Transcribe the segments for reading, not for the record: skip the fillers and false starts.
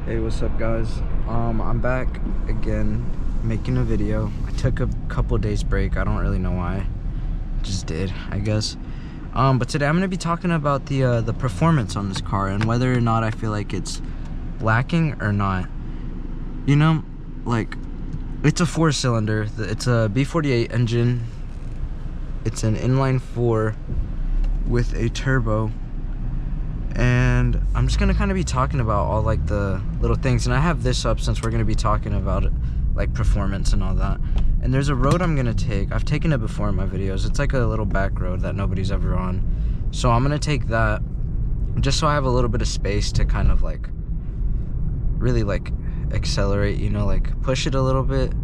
Hey, what's up, guys? I'm back again making a video. I took a couple days break. I don't really know why. Just did, I guess. But today I'm gonna be talking about the performance on this car and whether or not I feel like it's lacking or not. You know, like, it's a 4-cylinder. It's a B48 engine. It's an inline 4 with a turbo. And I'm just gonna kind of be talking about all like the little things, and I have this up since we're gonna be talking about it, like performance and all that. And there's a road I'm gonna take. I've taken it before in my videos. It's like a little back road that nobody's ever on, so I'm gonna take that just so I have a little bit of space to kind of like really like accelerate, you know, like push it a little bit.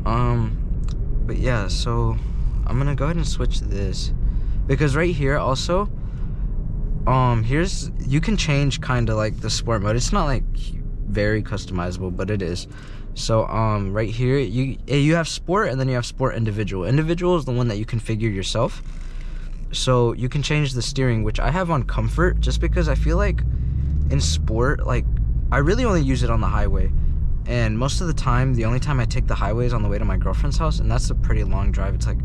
But yeah, so I'm gonna go ahead and switch this, because right here also you can change kind of like the sport mode. It's not like very customizable, but it is. So right here you have sport, and then you have sport individual. Individual is the one that you configure yourself, so you can change the steering, which I have on comfort, just because I feel like in sport, like, I really only use it on the highway, and most of the time the only time I take the highway is on the way to my girlfriend's house, and that's a pretty long drive. It's like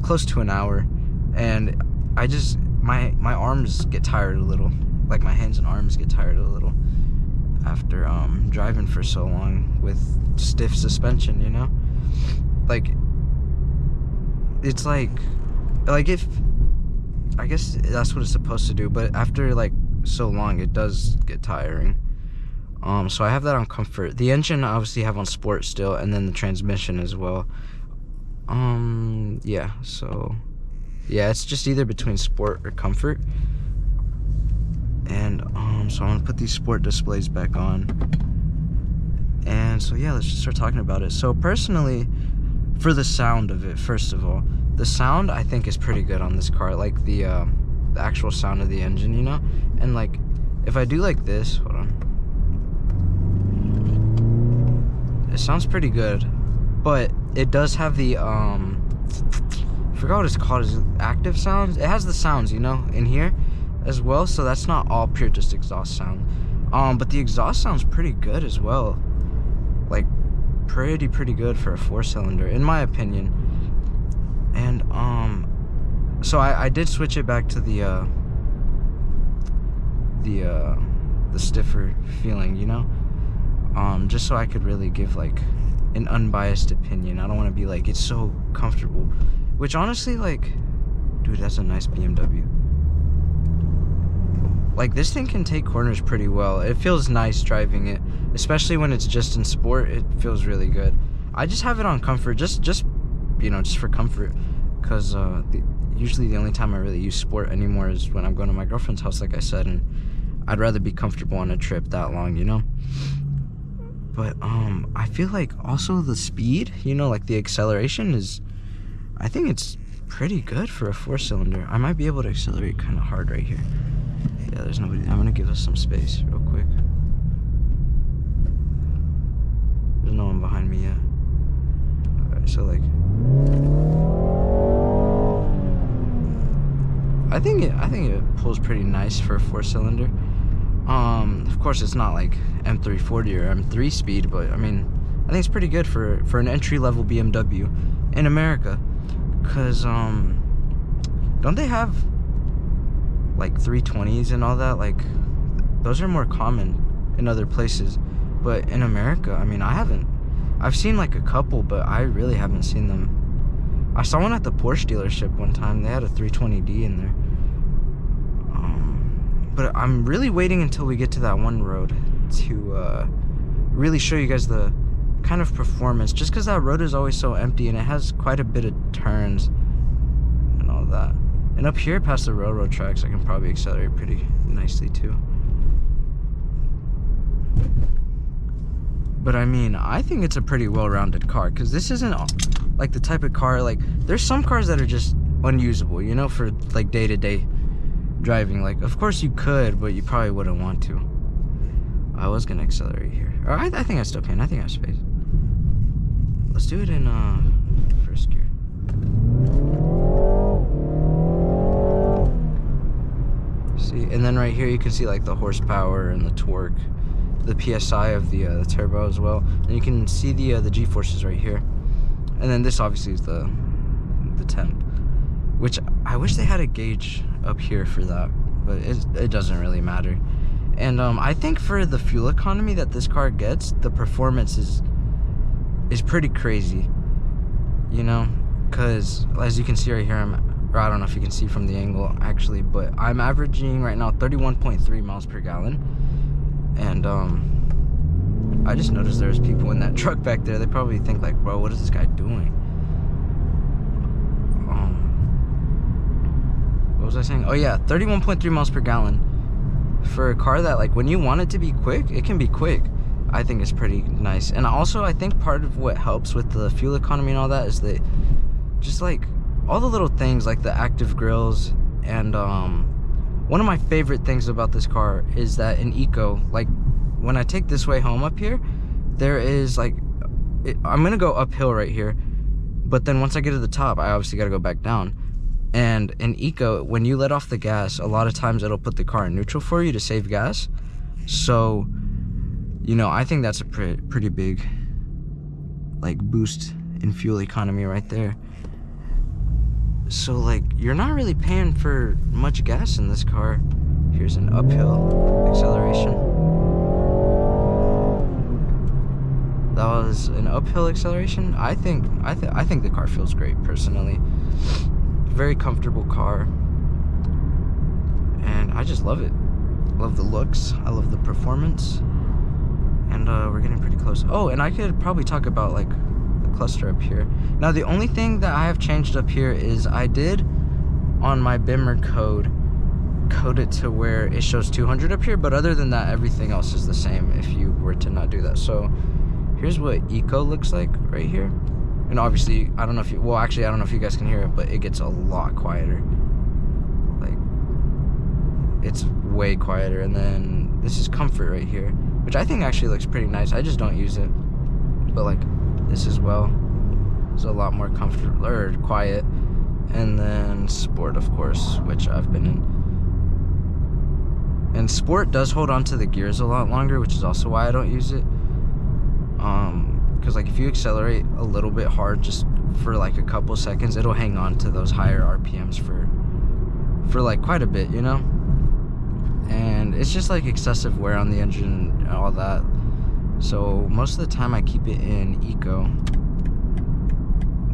close to an hour, and I just my arms get tired a little, like my hands and arms get tired a little after driving for so long with stiff suspension, you know? Like, it's like if, I guess that's what it's supposed to do, but after like so long it does get tiring. So I have that on comfort. The engine I obviously have on sport still, and then the transmission as well. Yeah, so yeah, it's just either between sport or comfort. And so I'm gonna put these sport displays back on. And so yeah, let's just start talking about it. So personally, for the sound of it, first of all, the sound I think is pretty good on this car, like the actual sound of the engine, you know? And like, if I do like this, hold on, it sounds pretty good, but it does have the I forgot what it's called. Is it active sounds? It has the sounds, you know, in here as well, so that's not all pure just exhaust sound. But the exhaust sounds pretty good as well, like pretty good for a 4-cylinder in my opinion. And so I did switch it back to the stiffer feeling, you know, just so I could really give like an unbiased opinion. I don't want to be like, it's so comfortable, which honestly, like, dude, that's a nice BMW. Like, this thing can take corners pretty well. It feels nice driving it, especially when it's just in sport. It feels really good. I just have it on comfort, just you know, just for comfort, because usually the only time I really use sport anymore is when I'm going to my girlfriend's house, like I said, and I'd rather be comfortable on a trip that long, you know? But I feel like also the speed, you know, like the acceleration is, I think it's pretty good for a 4-cylinder. I might be able to accelerate kind of hard right here. Yeah, there's nobody. I'm gonna give us some space real quick. There's no one behind me yet. Alright, so like, I think it pulls pretty nice for a 4-cylinder. Of course it's not like M340 or M3 speed, but I mean, I think it's pretty good for an entry-level BMW in America. Cause don't they have like 320s and all that? Like, those are more common in other places, but in America, I mean, I've seen like a couple, but I really haven't seen them. I saw one at the Porsche dealership one time. They had a 320D in there. But I'm really waiting until we get to that one road to really show you guys the kind of performance, just because that road is always so empty and it has quite a bit of turns and all that. And up here past the railroad tracks, I can probably accelerate pretty nicely too. But I mean, I think it's a pretty well-rounded car, because this isn't like the type of car, like, there's some cars that are just unusable, you know, for like day-to-day driving. Like, of course you could, but you probably wouldn't want to. I was gonna accelerate here. Or I think I still can. I think I have space. Let's do it in first gear. See, and then right here you can see like the horsepower and the torque. the PSI of the turbo as well, and you can see the G-forces right here. And then this obviously is the temp, which I wish they had a gauge up here for that, but it doesn't really matter. And I think for the fuel economy that this car gets, the performance is pretty crazy, you know, because as you can see right here, or I don't know if you can see from the angle actually, but I'm averaging right now 31.3 miles per gallon. And I just noticed there's people in that truck back there. They probably think like, bro, what is this guy doing? What was I saying? Oh yeah, 31.3 miles per gallon for a car that, like, when you want it to be quick, it can be quick. I think it's pretty nice. And also I think part of what helps with the fuel economy and all that is that just like all the little things like the active grills. And one of my favorite things about this car is that in eco, like when I take this way home up here, there is like I'm gonna go uphill right here, but then once I get to the top, I obviously gotta go back down. And in eco, when you let off the gas, a lot of times it'll put the car in neutral for you to save gas. So, you know, I think that's a pretty big like boost in fuel economy right there. So like you're not really paying for much gas in this car. Here's an uphill acceleration. That was an uphill acceleration. I think the car feels great personally. Very comfortable car, and I just love it. Love the looks, I love the performance. And we're getting pretty close. Oh, and I could probably talk about like the cluster up here. Now the only thing that I have changed up here is I did on my Bimmer code it to where it shows 200 up here, but other than that everything else is the same if you were to not do that. So here's what eco looks like right here. And obviously, I don't know if you, well actually I don't know if you guys can hear it, but it gets a lot quieter. Like, it's way quieter. And then this is comfort right here, which I think actually looks pretty nice. I just don't use it. But like this as well is a lot more comfortable or quiet. And then sport, of course, which I've been in. And sport does hold on to the gears a lot longer, which is also why I don't use it. Because like if you accelerate a little bit hard just for like a couple seconds, it'll hang on to those higher RPMs for like quite a bit, you know. And it's just like excessive wear on the engine and all that. So most of the time I keep it in eco.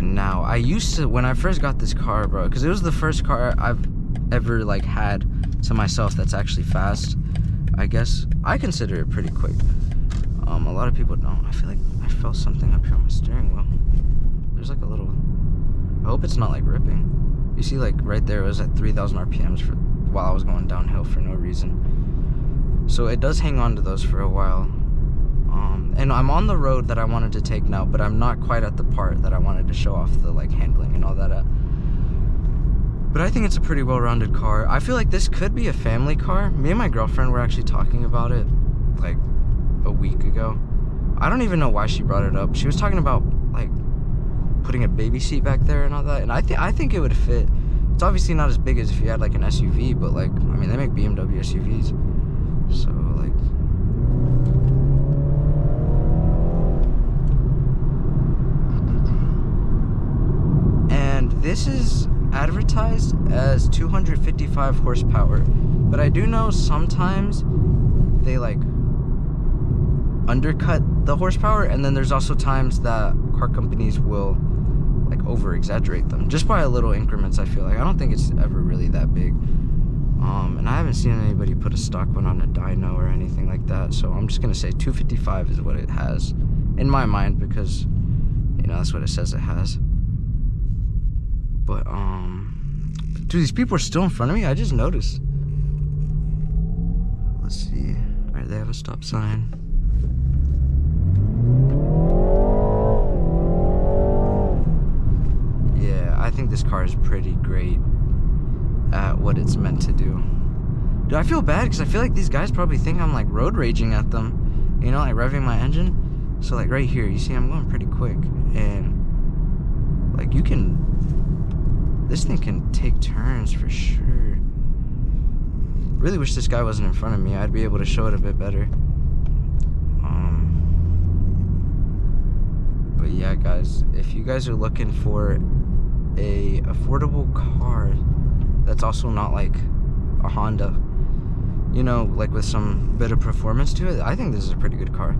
Now I used to, when I first got this car, bro, because it was the first car I've ever like had to myself that's actually fast. I guess I consider it pretty quick. A lot of people don't. I feel like I felt something up here on my steering wheel. There's like a little, I hope it's not like ripping. You see like right there it was at 3,000 RPMs for while I was going downhill for no reason. So it does hang on to those for a while. And I'm on the road that I wanted to take now, but I'm not quite at the part that I wanted to show off the like handling and all that at. But I think it's a pretty well-rounded car. I feel like this could be a family car. Me and my girlfriend were actually talking about it like a week ago. I don't even know why she brought it up. She was talking about like putting a baby seat back there and all that, and I think it would fit. It's obviously not as big as if you had like an SUV, but like, I mean, they make BMW SUVs, so like, and this is advertised as 255 horsepower, but I do know sometimes they like undercut the horsepower, and then there's also times that car companies will like over exaggerate them just by a little increments. I feel like I don't think it's ever really that big, and I haven't seen anybody put a stock one on a dyno or anything like that, so I'm just gonna say 255 is what it has in my mind, because you know that's what it says it has. But dude, these people are still in front of me. I just noticed. Let's see. All right, they have a stop sign. I think this car is pretty great at what it's meant to do. Dude, I feel bad because I feel like these guys probably think I'm like road raging at them, you know, like revving my engine. So like right here, you see I'm going pretty quick, and like you can, this thing can take turns for sure. Really wish this guy wasn't in front of me. I'd be able to show it a bit better. guys, if you guys are looking for a affordable car that's also not like a Honda, you know, like with some bit of performance to it, I think this is a pretty good car.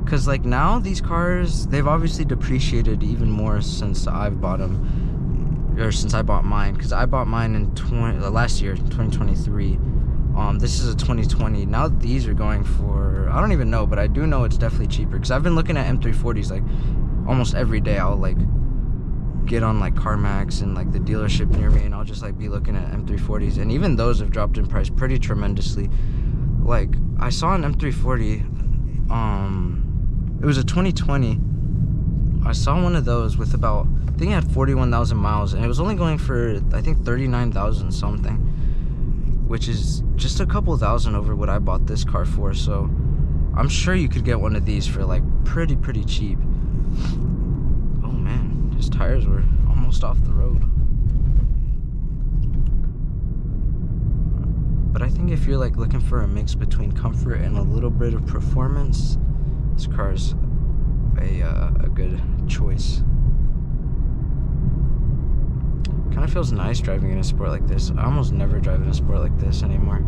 Because like now these cars, they've obviously depreciated even more since I've bought them, or since I bought mine, because I bought mine in last year, 2023. This is a 2020. Now these are going for, I don't even know, but I do know it's definitely cheaper, because I've been looking at M340s like almost every day. I'll like get on like CarMax and like the dealership near me, and I'll just like be looking at M340s, and even those have dropped in price pretty tremendously. Like I saw an M340, it was a 2020. I saw one of those with about, I think it had 41,000 miles, and it was only going for, I think, 39,000 something, which is just a couple thousand over what I bought this car for. So I'm sure you could get one of these for like pretty cheap. Oh man, his tires were almost off the road. But I think if you're like looking for a mix between comfort and a little bit of performance, this car's a good choice. Kind of feels nice driving in a sport like this. I almost never drive in a sport like this anymore.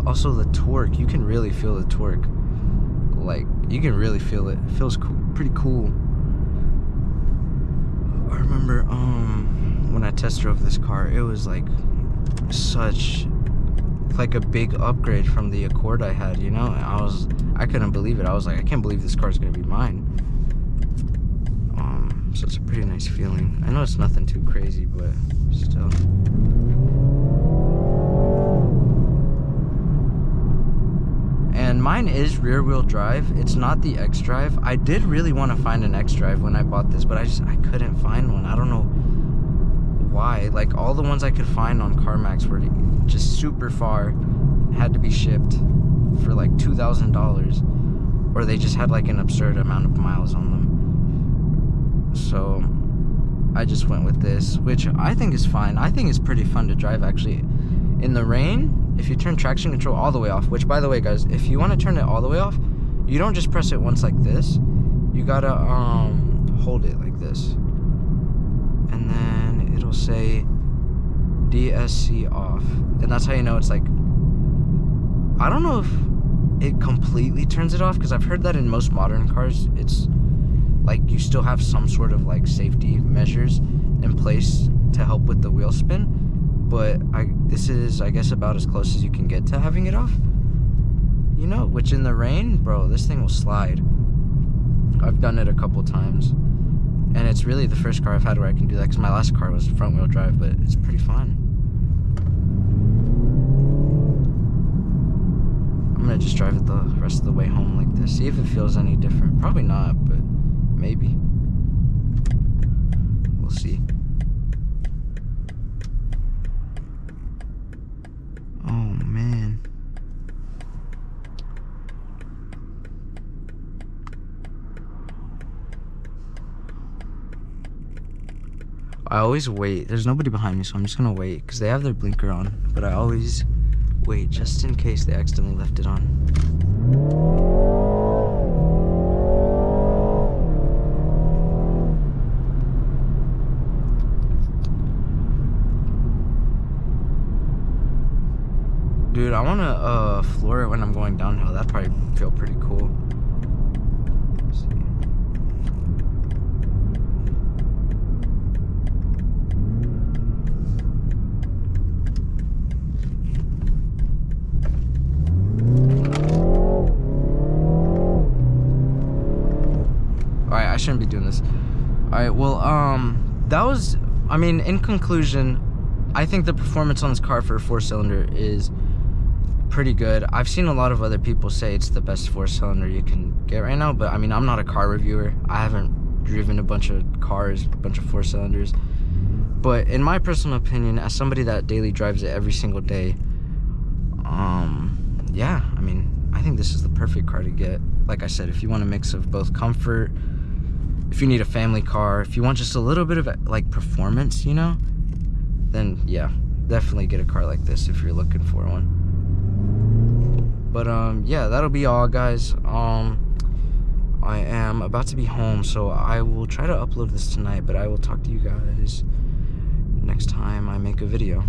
Also the torque, you can really feel the torque. Like, you can really feel it. It feels cool, pretty cool. I remember when I test drove this car, it was like such like a big upgrade from the Accord I had, you know? And I couldn't believe it. I was like, I can't believe this car's gonna be mine. So it's a pretty nice feeling. I know it's nothing too crazy, but still. And mine is rear wheel drive. It's not the X drive. I did really want to find an X drive when I bought this, but I couldn't find one. I don't know why. Like all the ones I could find on CarMax were just super far, had to be shipped for like $2,000, or they just had like an absurd amount of miles on them. So I just went with this, which I think is fine. I think it's pretty fun to drive actually. In the rain, if you turn traction control all the way off, which by the way guys, if you want to turn it all the way off, you don't just press it once like this. You gotta hold it like this, and then it'll say DSC off, and that's how you know it's like, I don't know if it completely turns it off, because I've heard that in most modern cars it's like you still have some sort of like safety measures in place to help with the wheel spin, but this is, I guess, about as close as you can get to having it off, you know, which in the rain, bro, this thing will slide. I've done it a couple times, and it's really the first car I've had where I can do that, because my last car was front wheel drive, but it's pretty fun. I'm gonna just drive it the rest of the way home like this, see if it feels any different. Probably not, but maybe. We'll see. Oh man. I always wait. There's nobody behind me, so I'm just gonna wait, because they have their blinker on, but I always wait just in case they accidentally left it on. Dude, I wanna floor it when I'm going downhill. That'd probably feel pretty cool. Let's see. Alright, I shouldn't be doing this. Alright, well, that was, I mean, in conclusion, I think the performance on this car for a 4-cylinder is pretty good. I've seen a lot of other people say it's the best 4-cylinder you can get right now, but I mean, I'm not a car reviewer. I haven't driven a bunch of cars, a bunch of 4-cylinders. But in my personal opinion, as somebody that daily drives it every single day, yeah, I mean, I think this is the perfect car to get. Like I said, if you want a mix of both comfort, if you need a family car, if you want just a little bit of like performance, you know, then yeah, definitely get a car like this if you're looking for one. But yeah, that'll be all, guys. I am about to be home, so I will try to upload this tonight, but I will talk to you guys next time I make a video.